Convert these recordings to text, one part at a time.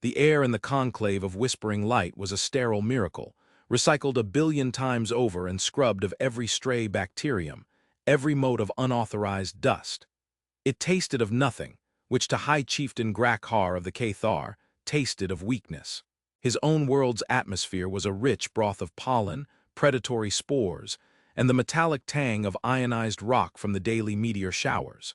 The air in the conclave of whispering light was a sterile miracle, recycled 1 billion times over and scrubbed of every stray bacterium, every mote of unauthorized dust. It tasted of nothing, which to High Chieftain Grakar of the Cathar tasted of weakness. His own world's atmosphere was a rich broth of pollen, predatory spores, and the metallic tang of ionized rock from the daily meteor showers.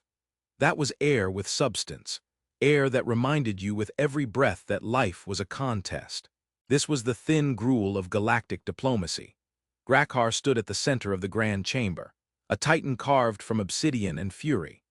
That was air with substance, air that reminded you with every breath that life was a contest. This was the thin gruel of galactic diplomacy. Grakar stood at the center of the grand chamber, a titan carved from obsidian and fury.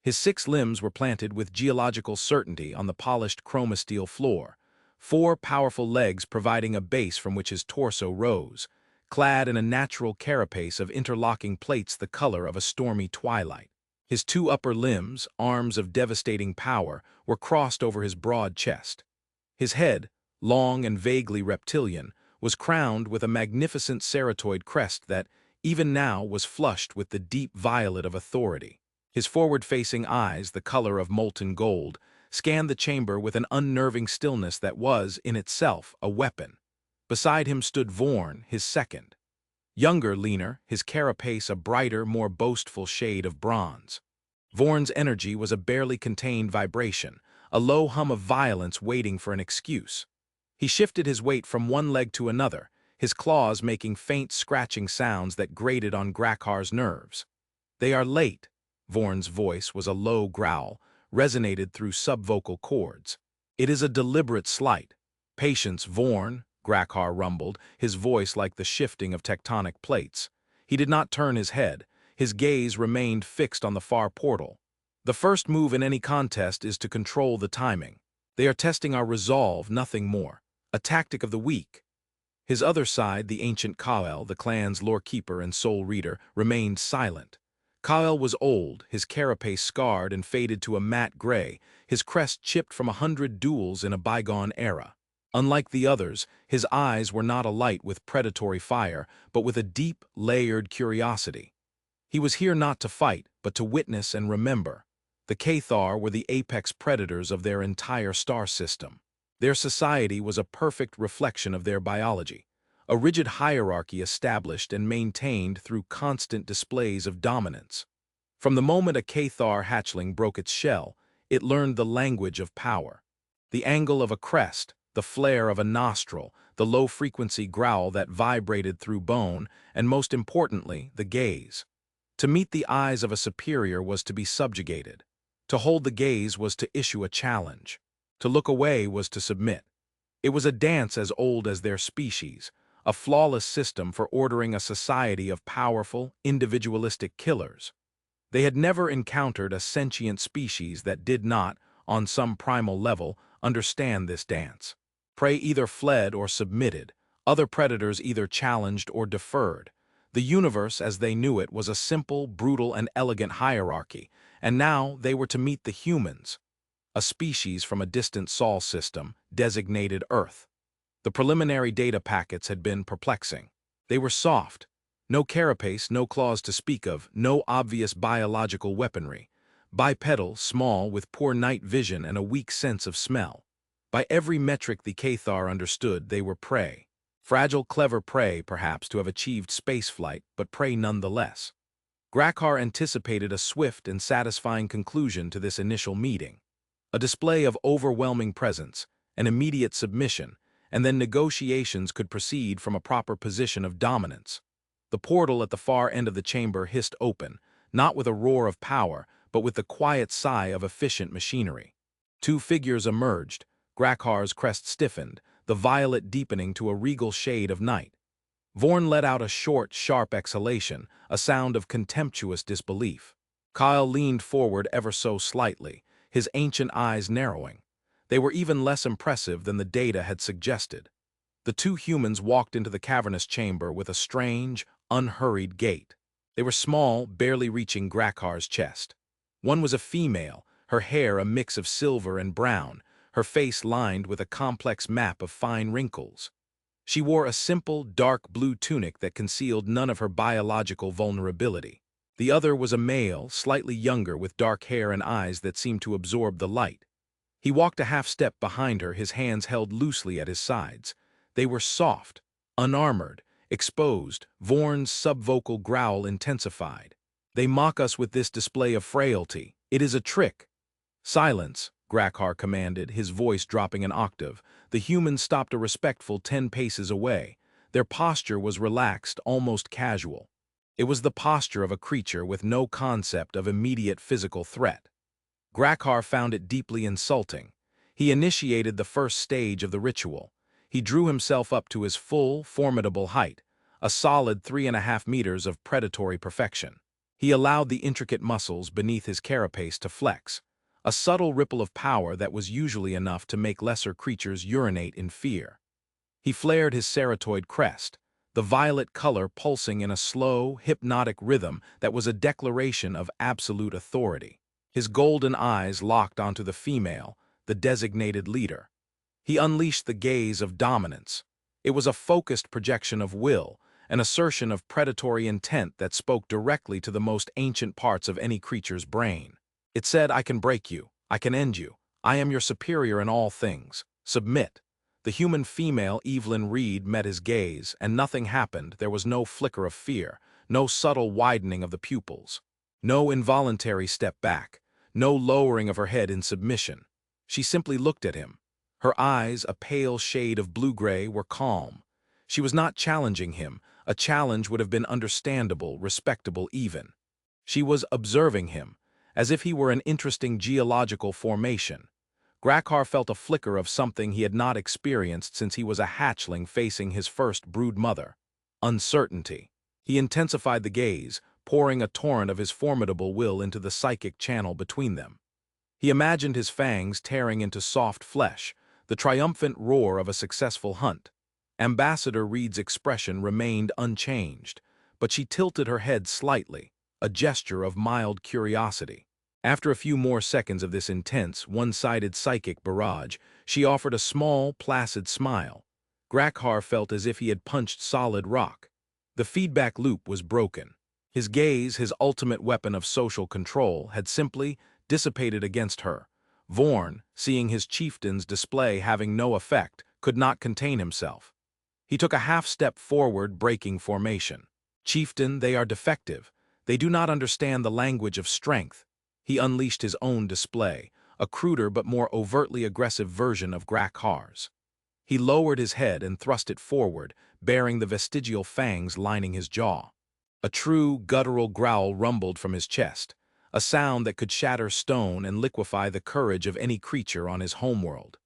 His 6 limbs were planted with geological certainty on the polished chromasteel floor, 4 powerful legs providing a base from which his torso rose, clad in a natural carapace of interlocking plates the color of a stormy twilight. His 2 upper limbs, arms of devastating power, were crossed over his broad chest. His head, long and vaguely reptilian, was crowned with a magnificent ceratoid crest that, even now, was flushed with the deep violet of authority. His forward-facing eyes, the color of molten gold, scanned the chamber with an unnerving stillness that was, in itself, a weapon. Beside him stood Vorn, his second. Younger, leaner, his carapace a brighter, more boastful shade of bronze. Vorn's energy was a barely contained vibration, a low hum of violence waiting for an excuse. He shifted his weight from one leg to another, his claws making faint scratching sounds that grated on Grakar's nerves. "They are late." Vorn's voice was a low growl, resonated through subvocal cords. "It is a deliberate slight." "Patience, Vorn," Grakar rumbled, his voice like the shifting of tectonic plates. He did not turn his head. His gaze remained fixed on the far portal. "The first move in any contest is to control the timing. They are testing our resolve, nothing more. A tactic of the weak." His other side, the ancient Kael, the clan's lore-keeper and soul reader, remained silent. Kael was old, his carapace scarred and faded to a matte gray, his crest chipped from 100 duels in a bygone era. Unlike the others, his eyes were not alight with predatory fire, but with a deep, layered curiosity. He was here not to fight, but to witness and remember. The Cathar were the apex predators of their entire star system. Their society was a perfect reflection of their biology, a rigid hierarchy established and maintained through constant displays of dominance. From the moment a Cathar hatchling broke its shell, it learned the language of power. The angle of a crest, the flare of a nostril, the low-frequency growl that vibrated through bone, and most importantly, the gaze. To meet the eyes of a superior was to be subjugated. To hold the gaze was to issue a challenge. To look away was to submit. It was a dance as old as their species, a flawless system for ordering a society of powerful, individualistic killers. They had never encountered a sentient species that did not, on some primal level, understand this dance. Prey either fled or submitted, other predators either challenged or deferred. The universe, as they knew it, was a simple, brutal, and elegant hierarchy, and now they were to meet the humans, a species from a distant Sol system, designated Earth. The preliminary data packets had been perplexing. They were soft. No carapace, no claws to speak of, no obvious biological weaponry. Bipedal, small, with poor night vision and a weak sense of smell. By every metric the Cathar understood, they were prey. Fragile, clever prey, perhaps, to have achieved spaceflight, but prey nonetheless. Grakar anticipated a swift and satisfying conclusion to this initial meeting. A display of overwhelming presence, an immediate submission, and then negotiations could proceed from a proper position of dominance. The portal at the far end of the chamber hissed open, not with a roar of power, but with the quiet sigh of efficient machinery. 2 figures emerged. Grakar's crest stiffened, the violet deepening to a regal shade of night. Vorn let out a short, sharp exhalation, a sound of contemptuous disbelief. Kyle leaned forward ever so slightly, his ancient eyes narrowing. They were even less impressive than the data had suggested. The 2 humans walked into the cavernous chamber with a strange, unhurried gait. They were small, barely reaching Grakar's chest. One was a female, her hair a mix of silver and brown, her face lined with a complex map of fine wrinkles. She wore a simple, dark blue tunic that concealed none of her biological vulnerability. The other was a male, slightly younger, with dark hair and eyes that seemed to absorb the light. He walked a half-step behind her, his hands held loosely at his sides. They were soft, unarmored, exposed. Vorn's subvocal growl intensified. "They mock us with this display of frailty. It is a trick." "Silence," Grakar commanded, his voice dropping an octave. The humans stopped a respectful 10 paces away. Their posture was relaxed, almost casual. It was the posture of a creature with no concept of immediate physical threat. Grakar found it deeply insulting. He initiated the first stage of the ritual. He drew himself up to his full, formidable height, a solid 3.5 meters of predatory perfection. He allowed the intricate muscles beneath his carapace to flex, a subtle ripple of power that was usually enough to make lesser creatures urinate in fear. He flared his ceratoid crest, the violet color pulsing in a slow, hypnotic rhythm that was a declaration of absolute authority. His golden eyes locked onto the female, the designated leader. He unleashed the gaze of dominance. It was a focused projection of will, an assertion of predatory intent that spoke directly to the most ancient parts of any creature's brain. It said, "I can break you. I can end you. I am your superior in all things. Submit." The human female, Evelyn Reed, met his gaze, and nothing happened. There was no flicker of fear, no subtle widening of the pupils, no involuntary step back, no lowering of her head in submission. She simply looked at him. Her eyes, a pale shade of blue-gray, were calm. She was not challenging him. A challenge would have been understandable, respectable even. She was observing him, as if he were an interesting geological formation. Grakar felt a flicker of something he had not experienced since he was a hatchling facing his first brood mother: uncertainty. He intensified the gaze, pouring a torrent of his formidable will into the psychic channel between them. He imagined his fangs tearing into soft flesh, the triumphant roar of a successful hunt. Ambassador Reed's expression remained unchanged, but she tilted her head slightly, a gesture of mild curiosity. After a few more seconds of this intense, one-sided psychic barrage, she offered a small, placid smile. Grakar felt as if he had punched solid rock. The feedback loop was broken. His gaze, his ultimate weapon of social control, had simply dissipated against her. Vorn, seeing his chieftain's display having no effect, could not contain himself. He took a half-step forward, breaking formation. "Chieftain, they are defective. They do not understand the language of strength." He unleashed his own display, a cruder but more overtly aggressive version of Grakar's. He lowered his head and thrust it forward, bearing the vestigial fangs lining his jaw. A true, guttural growl rumbled from his chest, a sound that could shatter stone and liquefy the courage of any creature on his homeworld.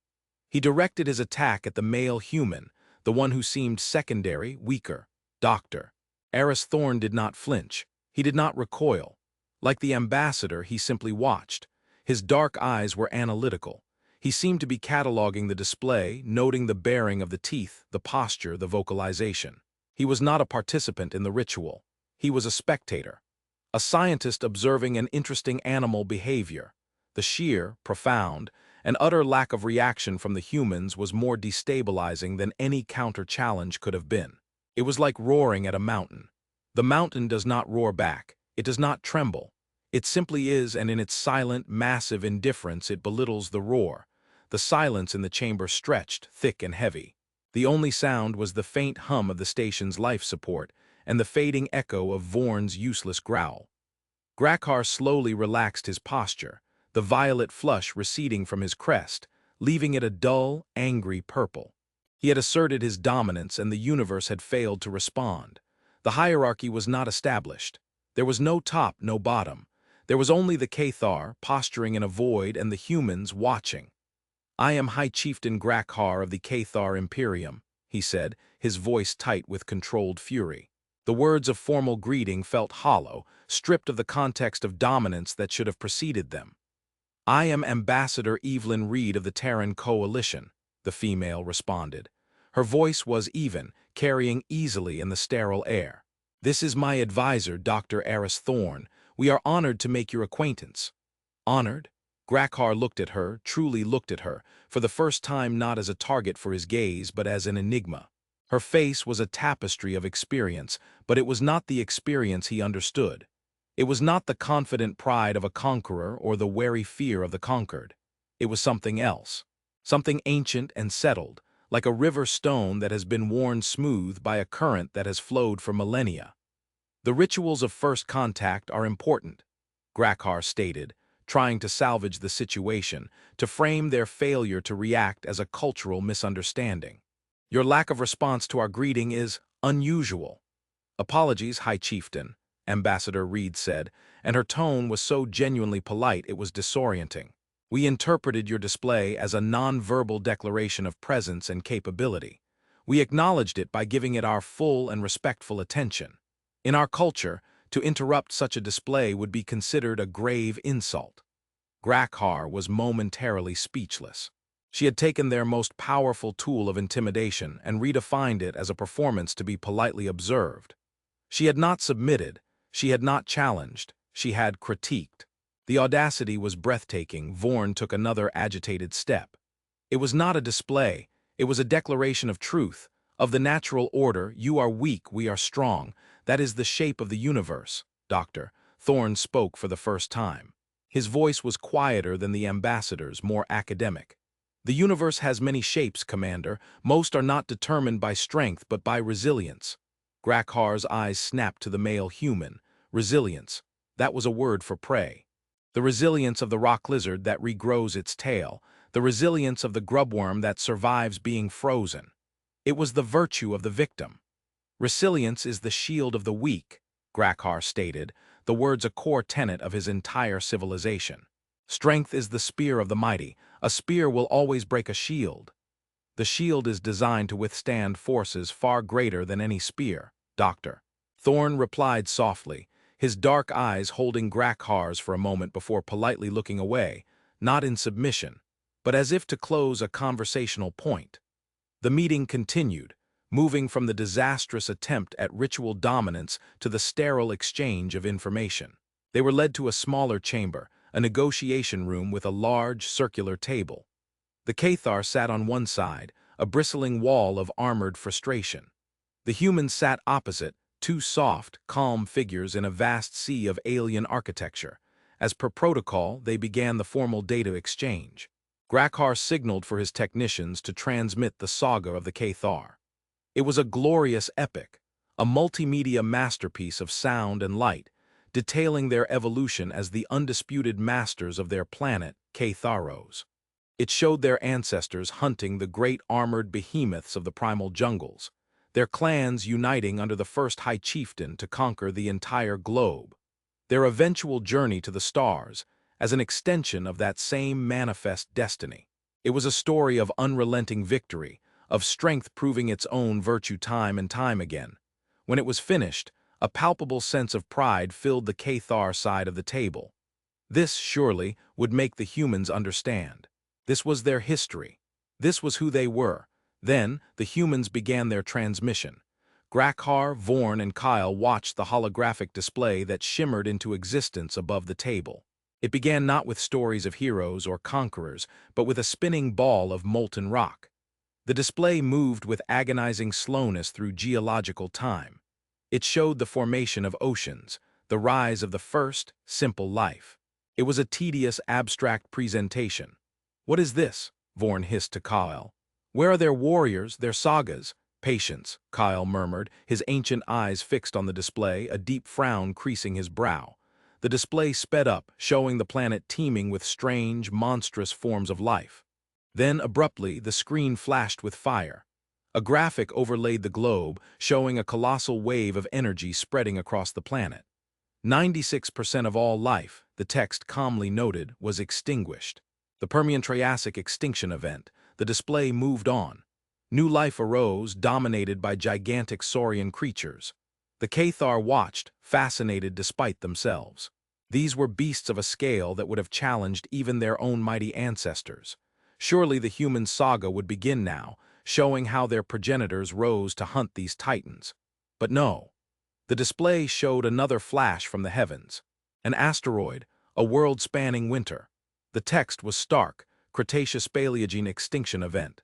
He directed his attack at the male human, the one who seemed secondary, weaker, Doctor. Eris Thorn did not flinch. He did not recoil. Like the ambassador, he simply watched. His dark eyes were analytical. He seemed to be cataloging the display, noting the bearing of the teeth, the posture, the vocalization. He was not a participant in the ritual. He was a spectator, a scientist observing an interesting animal behavior. The sheer, profound, and utter lack of reaction from the humans was more destabilizing than any counter-challenge could have been. It was like roaring at a mountain. The mountain does not roar back. It does not tremble. It simply is, and in its silent, massive indifference it belittles the roar. The silence in the chamber stretched, thick and heavy. The only sound was the faint hum of the station's life support and the fading echo of Vorn's useless growl. Grakar slowly relaxed his posture, the violet flush receding from his crest, leaving it a dull, angry purple. He had asserted his dominance and the universe had failed to respond. The hierarchy was not established. There was no top, no bottom. There was only the Cathar, posturing in a void, and the humans watching. "I am High Chieftain Grakar of the Cathar Imperium," he said, his voice tight with controlled fury. The words of formal greeting felt hollow, stripped of the context of dominance that should have preceded them. "I am Ambassador Evelyn Reed of the Terran Coalition," the female responded. Her voice was even, carrying easily in the sterile air. "This is my advisor, Dr. Eris Thorn. We are honored to make your acquaintance." "Honored?" Grakar looked at her, truly looked at her, for the first time not as a target for his gaze, but as an enigma. Her face was a tapestry of experience, but it was not the experience he understood. It was not the confident pride of a conqueror or the wary fear of the conquered. It was something else. Something ancient and settled, like a river stone that has been worn smooth by a current that has flowed for millennia. The rituals of first contact are important, Grakar stated, trying to salvage the situation, to frame their failure to react as a cultural misunderstanding. Your lack of response to our greeting is unusual. Apologies, High Chieftain, Ambassador Reed said, and her tone was so genuinely polite it was disorienting. We interpreted your display as a non-verbal declaration of presence and capability. We acknowledged it by giving it our full and respectful attention. In our culture, to interrupt such a display would be considered a grave insult. Grakar was momentarily speechless. She had taken their most powerful tool of intimidation and redefined it as a performance to be politely observed. She had not submitted, she had not challenged, she had critiqued. The audacity was breathtaking. Vorn took another agitated step. It was not a display, it was a declaration of truth, of the natural order. You are weak, we are strong. That is the shape of the universe, Doctor. Thorn spoke for the first time. His voice was quieter than the ambassador's, more academic. The universe has many shapes, Commander. Most are not determined by strength but by resilience. Grakar's eyes snapped to the male human. Resilience. That was a word for prey. The resilience of the rock lizard that regrows its tail. The resilience of the grubworm that survives being frozen. It was the virtue of the victim. Resilience is the shield of the weak, Grakar stated, the words a core tenet of his entire civilization. Strength is the spear of the mighty. A spear will always break a shield. The shield is designed to withstand forces far greater than any spear, Doctor. Thorn replied softly, his dark eyes holding Grakar's for a moment before politely looking away, not in submission, but as if to close a conversational point. The meeting continued, moving from the disastrous attempt at ritual dominance to the sterile exchange of information. They were led to a smaller chamber, a negotiation room with a large, circular table. The Cathar sat on one side, a bristling wall of armored frustration. The humans sat opposite, two soft, calm figures in a vast sea of alien architecture. As per protocol, they began the formal data exchange. Grakar signaled for his technicians to transmit the saga of the Cathar. It was a glorious epic, a multimedia masterpiece of sound and light, detailing their evolution as the undisputed masters of their planet, Catharos. It showed their ancestors hunting the great armored behemoths of the primal jungles, their clans uniting under the first High Chieftain to conquer the entire globe, their eventual journey to the stars as an extension of that same manifest destiny. It was a story of unrelenting victory, of strength proving its own virtue time and time again. When it was finished, a palpable sense of pride filled the Cathar side of the table. This, surely, would make the humans understand. This was their history. This was who they were. Then, the humans began their transmission. Grakar, Vorn, and Kyle watched the holographic display that shimmered into existence above the table. It began not with stories of heroes or conquerors, but with a spinning ball of molten rock. The display moved with agonizing slowness through geological time. It showed the formation of oceans, the rise of the first, simple life. It was a tedious, abstract presentation. What is this? Vorn hissed to Kyle. Where are their warriors, their sagas? Patience, Kyle murmured, his ancient eyes fixed on the display, a deep frown creasing his brow. The display sped up, showing the planet teeming with strange, monstrous forms of life. Then, abruptly, the screen flashed with fire. A graphic overlaid the globe, showing a colossal wave of energy spreading across the planet. 96% of all life, the text calmly noted, was extinguished. The Permian-Triassic extinction event. The display moved on. New life arose, dominated by gigantic saurian creatures. The Cathar watched, fascinated despite themselves. These were beasts of a scale that would have challenged even their own mighty ancestors. Surely the human saga would begin now, showing how their progenitors rose to hunt these titans. But no. The display showed another flash from the heavens. An asteroid, a world-spanning winter. The text was stark, Cretaceous-Paleogene extinction event.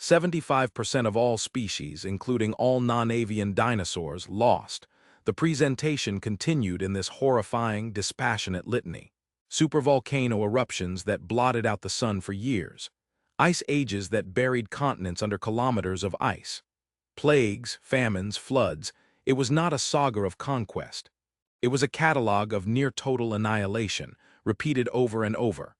75% of all species, including all non-avian dinosaurs, lost. The presentation continued in this horrifying, dispassionate litany. supervolcano eruptions that blotted out the sun for years, ice ages that buried continents under kilometers of ice, plagues, famines, floods. It was not a saga of conquest. It was a catalogue of near-total annihilation, repeated over and over.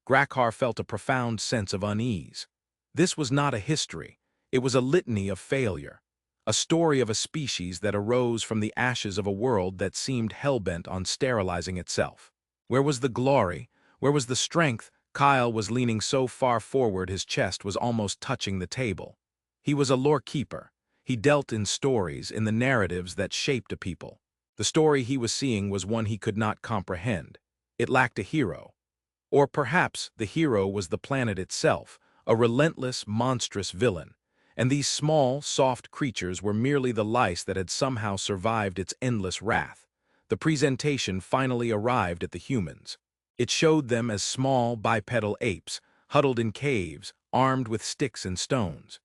Grakar felt a profound sense of unease. This was not a history. It was a litany of failure. A story of a species that arose from the ashes of a world that seemed hell-bent on sterilizing itself. Where was the glory? Where was the strength? Kyle was leaning so far forward his chest was almost touching the table. He was a lore keeper. He dealt in stories, in the narratives that shaped a people. The story he was seeing was one he could not comprehend. It lacked a hero. Or perhaps the hero was the planet itself, a relentless, monstrous villain. And these small, soft creatures were merely the lice that had somehow survived its endless wrath. The presentation finally arrived at the humans. It showed them as small, bipedal apes, huddled in caves, armed with sticks and stones.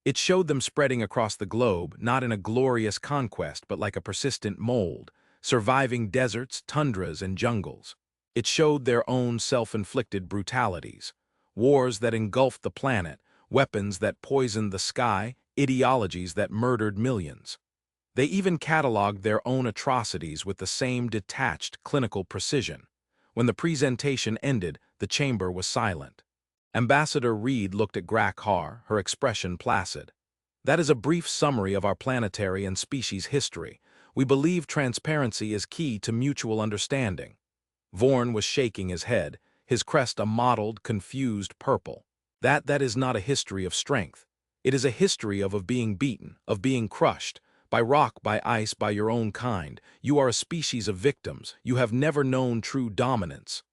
It showed them spreading across the globe, not in a glorious conquest but like a persistent mold, surviving deserts, tundras, and jungles. It showed their own self-inflicted brutalities, wars that engulfed the planet, weapons that poisoned the sky, ideologies that murdered millions. They even catalogued their own atrocities with the same detached, clinical precision. When the presentation ended, the chamber was silent. Ambassador Reed looked at Grakar, her expression placid. That is a brief summary of our planetary and species history. We believe transparency is key to mutual understanding. Vorn was shaking his head, his crest a mottled, confused purple. That is not a history of strength. It is a history of being beaten, of being crushed, by rock, by ice, by your own kind. You are a species of victims. You have never known true dominance.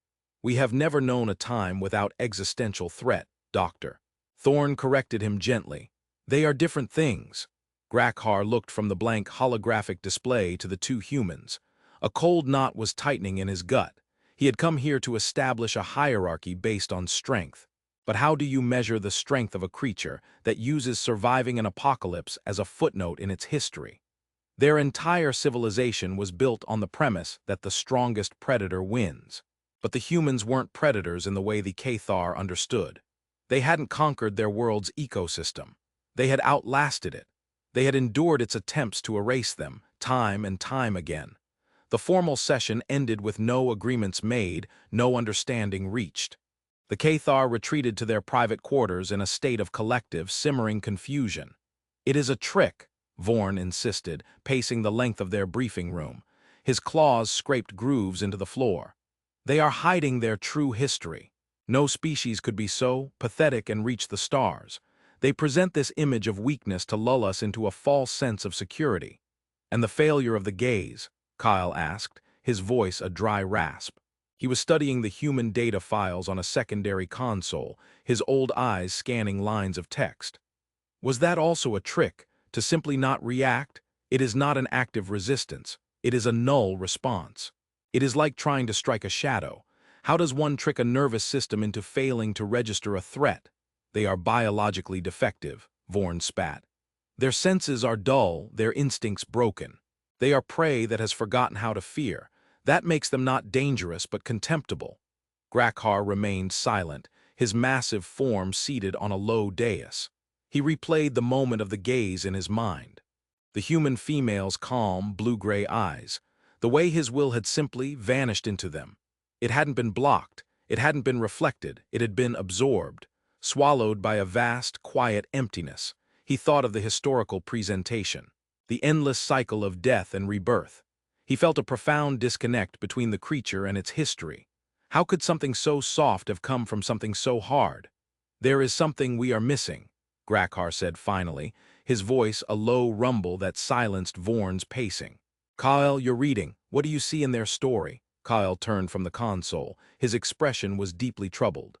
We have never known a time without existential threat, Doctor. Thorn corrected him gently. They are different things. Grakar looked from the blank holographic display to the two humans. A cold knot was tightening in his gut. He had come here to establish a hierarchy based on strength. But how do you measure the strength of a creature that uses surviving an apocalypse as a footnote in its history? Their entire civilization was built on the premise that the strongest predator wins. But the humans weren't predators in the way the Cathar understood. They hadn't conquered their world's ecosystem. They had outlasted it. They had endured its attempts to erase them, time and time again. The formal session ended with no agreements made, no understanding reached. The Cathar retreated to their private quarters in a state of collective, simmering confusion. It is a trick, Vorn insisted, pacing the length of their briefing room. His claws scraped grooves into the floor. They are hiding their true history. No species could be so pathetic and reach the stars. They present this image of weakness to lull us into a false sense of security. And the failure of the gaze? Kyle asked, his voice a dry rasp. He was studying the human data files on a secondary console, his old eyes scanning lines of text. Was that also a trick, to simply not react? It is not an active resistance. It is a null response. It is like trying to strike a shadow. How does one trick a nervous system into failing to register a threat? They are biologically defective, Vorn spat. Their senses are dull, their instincts broken. They are prey that has forgotten how to fear. That makes them not dangerous but contemptible. Grakar remained silent, his massive form seated on a low dais. He replayed the moment of the gaze in his mind. The human female's calm, blue-gray eyes. The way his will had simply vanished into them. It hadn't been blocked, it hadn't been reflected, it had been absorbed, swallowed by a vast, quiet emptiness. He thought of the historical presentation, the endless cycle of death and rebirth. He felt a profound disconnect between the creature and its history. How could something so soft have come from something so hard? There is something we are missing, Grakar said finally, his voice a low rumble that silenced Vorn's pacing. Kyle, you're reading. What do you see in their story? Kyle turned from the console. His expression was deeply troubled.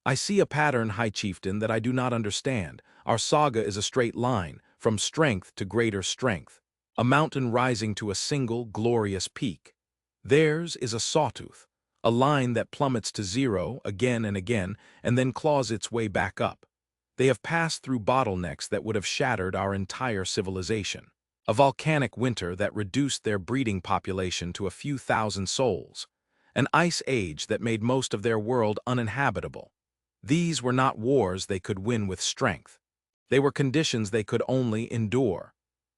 I see a pattern, High Chieftain, that I do not understand. Our saga is a straight line, from strength to greater strength. A mountain rising to a single, glorious peak. Theirs is a sawtooth, a line that plummets to zero again and again, and then claws its way back up. They have passed through bottlenecks that would have shattered our entire civilization. A volcanic winter that reduced their breeding population to a few thousand souls. an ice age that made most of their world uninhabitable. These were not wars they could win with strength. They were conditions they could only endure.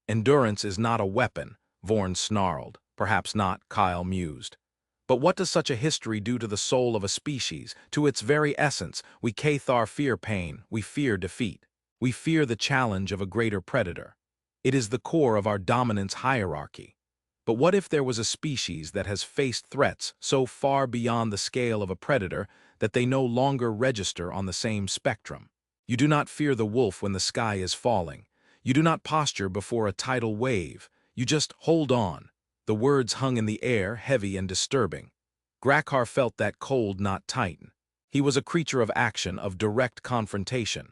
Endurance is not a weapon, Vorn snarled. Perhaps not, Kyle mused. But what does such a history do to the soul of a species, to its very essence? We Cathar fear pain, we fear defeat. We fear the challenge of a greater predator. It is the core of our dominance hierarchy. But what if there was a species that has faced threats so far beyond the scale of a predator that they no longer register on the same spectrum? You do not fear the wolf when the sky is falling. You do not posture before a tidal wave. You just hold on. The words hung in the air, heavy and disturbing. Grakar felt that cold not tighten. He was a creature of action, of direct confrontation.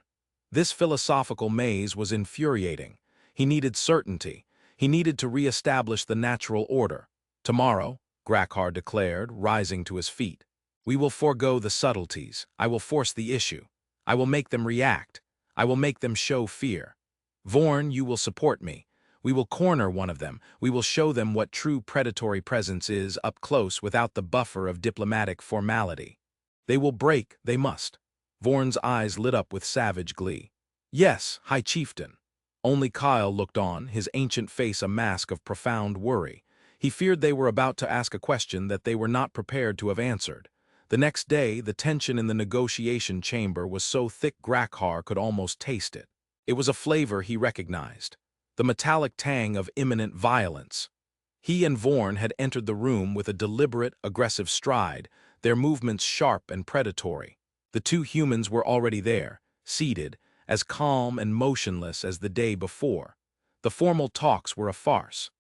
This philosophical maze was infuriating. He needed certainty. He needed to re-establish the natural order. Tomorrow, Grakar declared, rising to his feet, we will forego the subtleties. I will force the issue. I will make them react. I will make them show fear. Vorn, you will support me. We will corner one of them. We will show them what true predatory presence is up close without the buffer of diplomatic formality. They will break, they must. Vorn's eyes lit up with savage glee. Yes, High Chieftain. Only Kyle looked on, his ancient face a mask of profound worry. He feared they were about to ask a question that they were not prepared to have answered. The next day, the tension in the negotiation chamber was so thick Grakar could almost taste it. It was a flavor he recognized. The metallic tang of imminent violence. He and Vorn had entered the room with a deliberate, aggressive stride, their movements sharp and predatory. The two humans were already there, seated, as calm and motionless as the day before. The formal talks were a farce.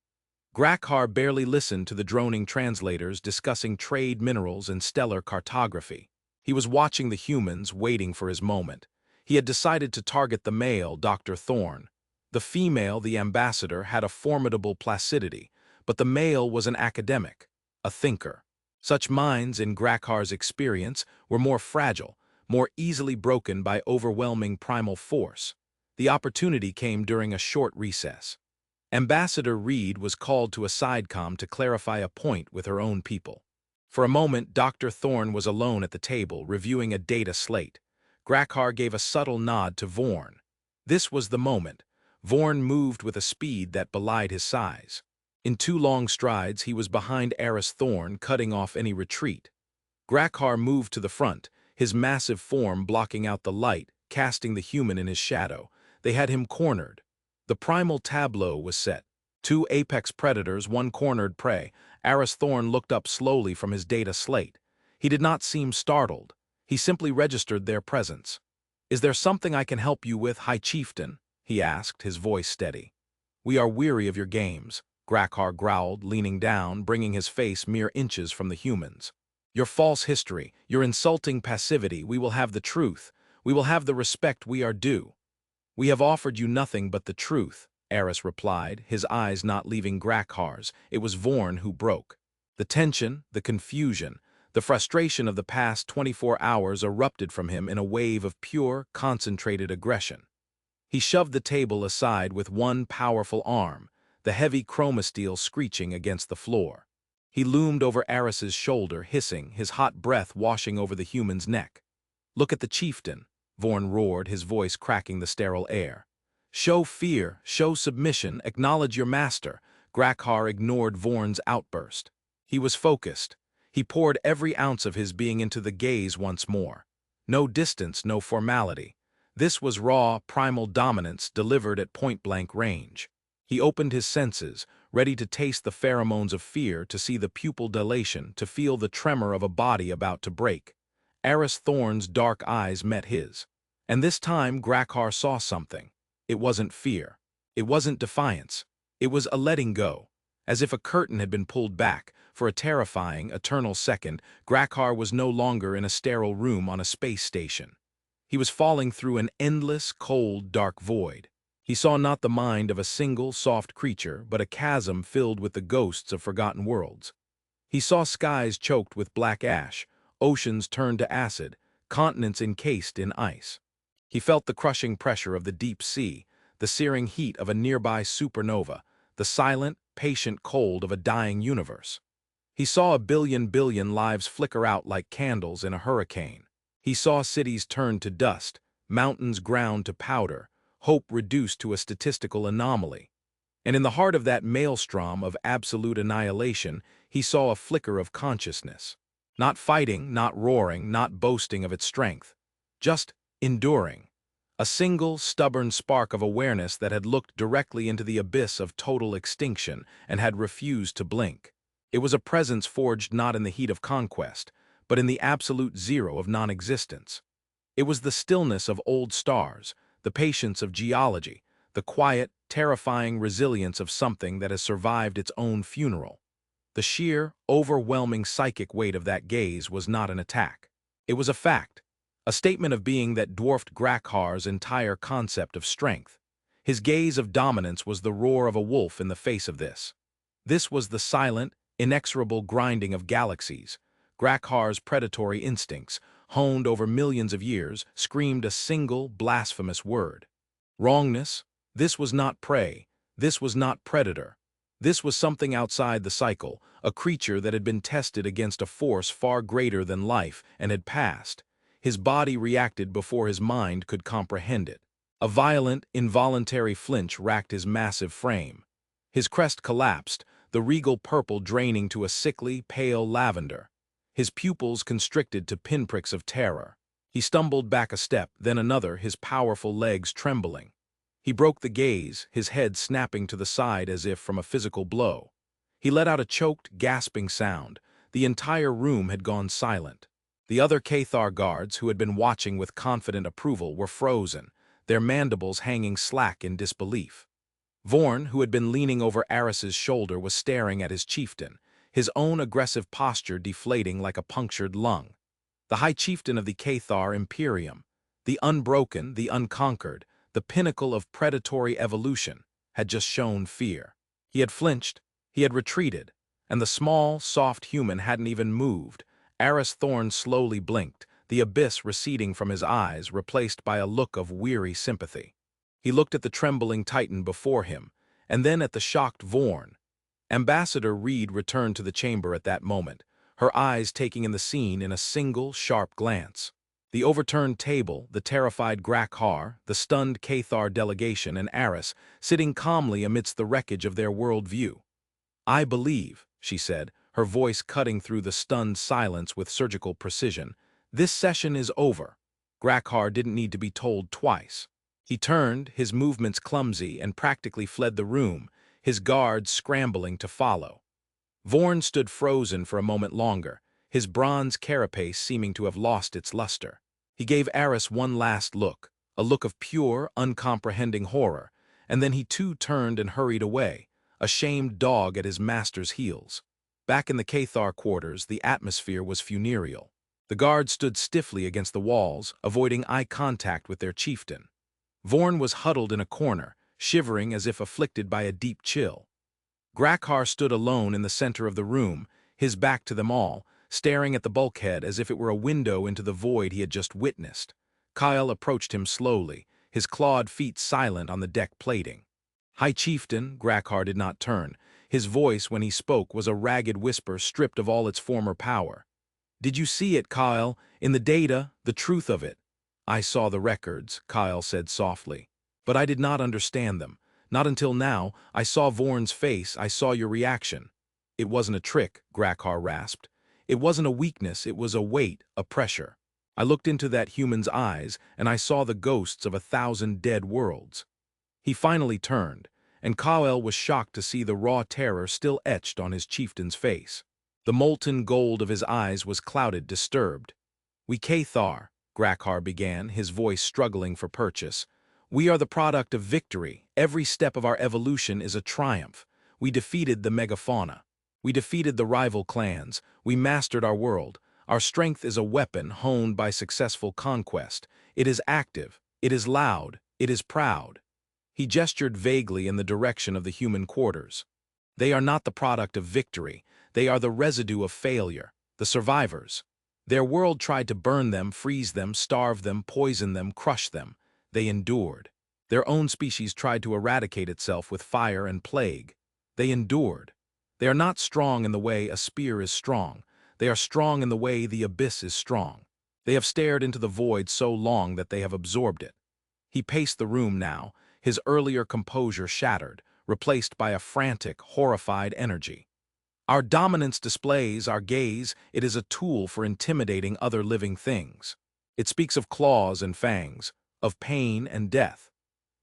Grakar barely listened to the droning translators discussing trade minerals and stellar cartography. He was watching the humans, waiting for his moment. He had decided to target the male, Dr. Thorne. The female, the ambassador, had a formidable placidity, but the male was an academic, a thinker. Such minds, in Grakar's experience, were more fragile, more easily broken by overwhelming primal force. The opportunity came during a short recess. Ambassador Reed was called to a sidecom to clarify a point with her own people. For a moment, Dr. Thorne was alone at the table, reviewing a data slate. Grakar gave a subtle nod to Vorn. This was the moment. Vorn moved with a speed that belied his size. In two long strides, he was behind Eris Thorne, cutting off any retreat. Grakar moved to the front, his massive form blocking out the light, casting the human in his shadow. They had him cornered. The primal tableau was set. Two apex predators, one cornered prey. Eris Thorne looked up slowly from his data slate. He did not seem startled. He simply registered their presence. "Is there something I can help you with, High Chieftain?" he asked, his voice steady. "We are weary of your games," Grakar growled, leaning down, bringing his face mere inches from the humans. "Your false history, your insulting passivity, we will have the truth. We will have the respect we are due." "We have offered you nothing but the truth," Eris replied, his eyes not leaving Grakar's. It was Vorn who broke. The tension, the confusion, the frustration of the past 24 hours erupted from him in a wave of pure, concentrated aggression. He shoved the table aside with one powerful arm, the heavy chromasteel screeching against the floor. He loomed over Eris's shoulder, hissing, his hot breath washing over the human's neck. "Look at the chieftain," Vorn roared, his voice cracking the sterile air. "Show fear, show submission, acknowledge your master." Grakar ignored Vorn's outburst. He was focused. He poured every ounce of his being into the gaze once more. No distance, no formality. This was raw, primal dominance delivered at point-blank range. He opened his senses, ready to taste the pheromones of fear, to see the pupil dilation, to feel the tremor of a body about to break. Eris Thorne's dark eyes met his. And this time Grakar saw something. It wasn't fear. It wasn't defiance. It was a letting go. As if a curtain had been pulled back, for a terrifying, eternal second, Grakar was no longer in a sterile room on a space station. He was falling through an endless, cold, dark void. He saw not the mind of a single, soft creature, but a chasm filled with the ghosts of forgotten worlds. He saw skies choked with black ash, oceans turned to acid, continents encased in ice. He felt the crushing pressure of the deep sea, the searing heat of a nearby supernova, the silent, patient cold of a dying universe. He saw a billion lives flicker out like candles in a hurricane. He saw cities turn to dust, mountains ground to powder, hope reduced to a statistical anomaly. And in the heart of that maelstrom of absolute annihilation, he saw a flicker of consciousness. Not fighting, not roaring, not boasting of its strength. Just enduring. A single, stubborn spark of awareness that had looked directly into the abyss of total extinction and had refused to blink. It was a presence forged not in the heat of conquest, but in the absolute zero of non-existence. It was the stillness of old stars, the patience of geology, the quiet, terrifying resilience of something that has survived its own funeral. The sheer, overwhelming psychic weight of that gaze was not an attack. It was a fact, a statement of being that dwarfed Grakhar's entire concept of strength. His gaze of dominance was the roar of a wolf in the face of this. This was the silent, inexorable grinding of galaxies. Grakhar's predatory instincts, honed over millions of years, screamed a single, blasphemous word. Wrongness. This was not prey. This was not predator. This was something outside the cycle, a creature that had been tested against a force far greater than life and had passed. His body reacted before his mind could comprehend it. A violent, involuntary flinch racked his massive frame. His crest collapsed, the regal purple draining to a sickly, pale lavender. His pupils constricted to pinpricks of terror. He stumbled back a step, then another, his powerful legs trembling. He broke the gaze, his head snapping to the side as if from a physical blow. He let out a choked, gasping sound. The entire room had gone silent. The other Cathar guards, who had been watching with confident approval, were frozen, their mandibles hanging slack in disbelief. Vorn, who had been leaning over Aris's shoulder, was staring at his chieftain, his own aggressive posture deflating like a punctured lung. The High Chieftain of the Cathar Imperium, the unbroken, the unconquered, the pinnacle of predatory evolution, had just shown fear. He had flinched, he had retreated, and the small, soft human hadn't even moved. Aris Thorn slowly blinked, the abyss receding from his eyes, replaced by a look of weary sympathy. He looked at the trembling titan before him, and then at the shocked Vorn. Ambassador Reed returned to the chamber at that moment, her eyes taking in the scene in a single, sharp glance. The overturned table, the terrified Grakhar, the stunned Cathar delegation, and Aris sitting calmly amidst the wreckage of their worldview. "I believe," she said, her voice cutting through the stunned silence with surgical precision, "this session is over." Grakhar didn't need to be told twice. He turned, his movements clumsy, and practically fled the room, his guards scrambling to follow. Vorn stood frozen for a moment longer, his bronze carapace seeming to have lost its luster. He gave Aris one last look, a look of pure, uncomprehending horror, and then he too turned and hurried away, a shamed dog at his master's heels. Back in the Cathar quarters, the atmosphere was funereal. The guards stood stiffly against the walls, avoiding eye contact with their chieftain. Vorn was huddled in a corner, shivering as if afflicted by a deep chill. Grakhar stood alone in the center of the room, his back to them all, staring at the bulkhead as if it were a window into the void he had just witnessed. Kyle approached him slowly, his clawed feet silent on the deck plating. "High Chieftain," Grakhar did not turn. His voice, when he spoke, was a ragged whisper stripped of all its former power. "Did you see it, Kyle? In the data, the truth of it?" "I saw the records," Kyle said softly. "But I did not understand them. Not until now. I saw Vorn's face, I saw your reaction." "It wasn't a trick," Grakhar rasped. "It wasn't a weakness, it was a weight, a pressure. I looked into that human's eyes, and I saw the ghosts of 1,000 dead worlds." He finally turned, and Kyle was shocked to see the raw terror still etched on his chieftain's face. The molten gold of his eyes was clouded, disturbed. "We Cathar," Grakhar began, his voice struggling for purchase. "We are the product of victory. Every step of our evolution is a triumph. We defeated the megafauna. We defeated the rival clans. We mastered our world. Our strength is a weapon honed by successful conquest. It is active. It is loud. It is proud." He gestured vaguely in the direction of the human quarters. "They are not the product of victory. They are the residue of failure, the survivors. Their world tried to burn them, freeze them, starve them, poison them, crush them. They endured. Their own species tried to eradicate itself with fire and plague. They endured. They are not strong in the way a spear is strong. They are strong in the way the abyss is strong. They have stared into the void so long that they have absorbed it. He paced the room now, his earlier composure shattered, replaced by a frantic, horrified energy. Our dominance displays our gaze. It is a tool for intimidating other living things. It speaks of claws and fangs, of pain and death.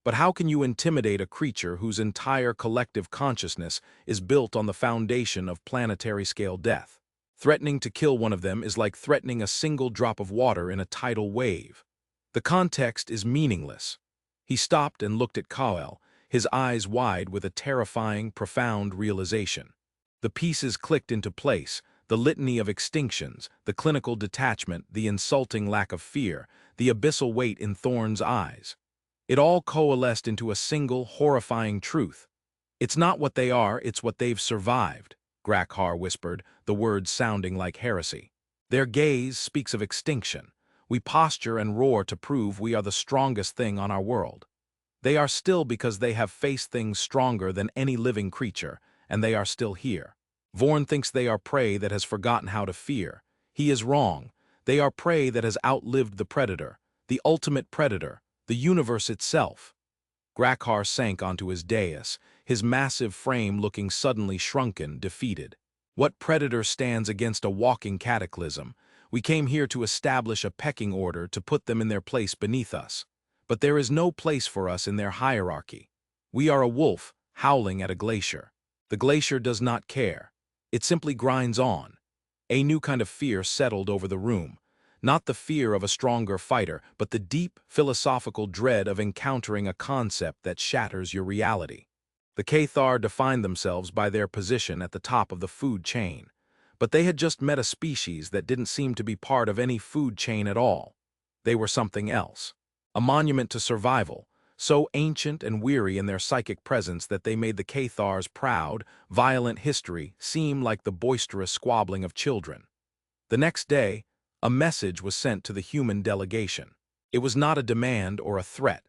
But how can you intimidate a creature whose entire collective consciousness is built on the foundation of planetary-scale death? Threatening to kill one of them is like threatening a single drop of water in a tidal wave. The context is meaningless. He stopped and looked at Kael, his eyes wide with a terrifying, profound realization. The pieces clicked into place, the litany of extinctions, the clinical detachment, the insulting lack of fear, the abyssal weight in Thorne's eyes. It all coalesced into a single, horrifying truth. It's not what they are, it's what they've survived, Grakar whispered, the words sounding like heresy. Their gaze speaks of extinction. We posture and roar to prove we are the strongest thing on our world. They are still because they have faced things stronger than any living creature, and they are still here. Vorn thinks they are prey that has forgotten how to fear. He is wrong. They are prey that has outlived the predator, the ultimate predator, the universe itself. Grakar sank onto his dais, his massive frame looking suddenly shrunken, defeated. What predator stands against a walking cataclysm? We came here to establish a pecking order to put them in their place beneath us. But there is no place for us in their hierarchy. We are a wolf, howling at a glacier. The glacier does not care. It simply grinds on. A new kind of fear settled over the room. Not the fear of a stronger fighter, but the deep, philosophical dread of encountering a concept that shatters your reality. The Cathar defined themselves by their position at the top of the food chain. But they had just met a species that didn't seem to be part of any food chain at all. They were something else. A monument to survival, so ancient and weary in their psychic presence that they made the Cathar's proud, violent history seem like the boisterous squabbling of children. The next day, a message was sent to the human delegation. It was not a demand or a threat.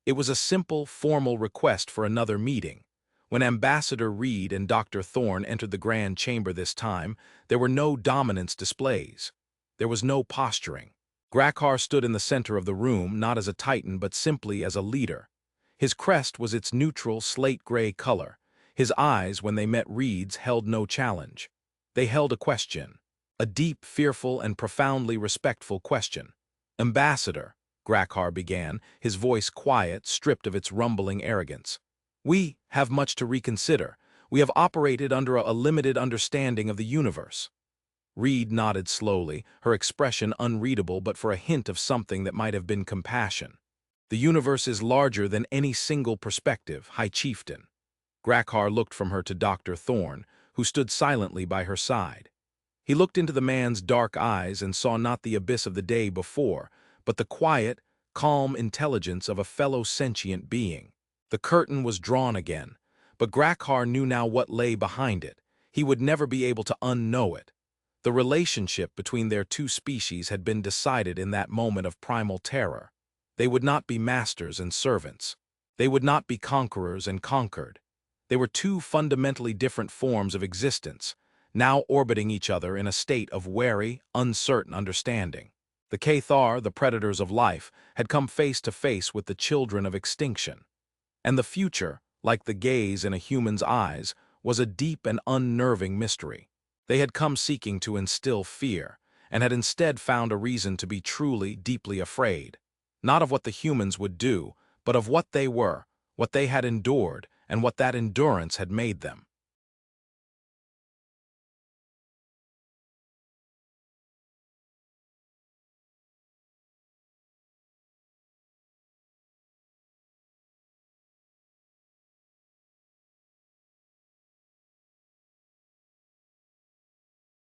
It was a simple, formal request for another meeting. When Ambassador Reed and Dr. Thorne entered the grand chamber this time, there were no dominance displays. There was no posturing. Grakar stood in the center of the room, not as a titan but simply as a leader. His crest was its neutral, slate-gray color. His eyes, when they met Reed's, held no challenge. They held a question. A deep, fearful, and profoundly respectful question. "Ambassador," Grakar began, his voice quiet, stripped of its rumbling arrogance. "We have much to reconsider. We have operated under a limited understanding of the universe." Reed nodded slowly, her expression unreadable but for a hint of something that might have been compassion. "The universe is larger than any single perspective, High Chieftain." Grakar looked from her to Dr. Thorne, who stood silently by her side. He looked into the man's dark eyes and saw not the abyss of the day before, but the quiet, calm intelligence of a fellow sentient being. The curtain was drawn again, but Grakar knew now what lay behind it. He would never be able to unknow it. The relationship between their two species had been decided in that moment of primal terror. They would not be masters and servants. They would not be conquerors and conquered. They were two fundamentally different forms of existence, now orbiting each other in a state of wary, uncertain understanding. The Cathar, the predators of life, had come face to face with the children of extinction. And the future, like the gaze in a human's eyes, was a deep and unnerving mystery. They had come seeking to instill fear, and had instead found a reason to be truly, deeply afraid. Not of what the humans would do, but of what they were, what they had endured, and what that endurance had made them.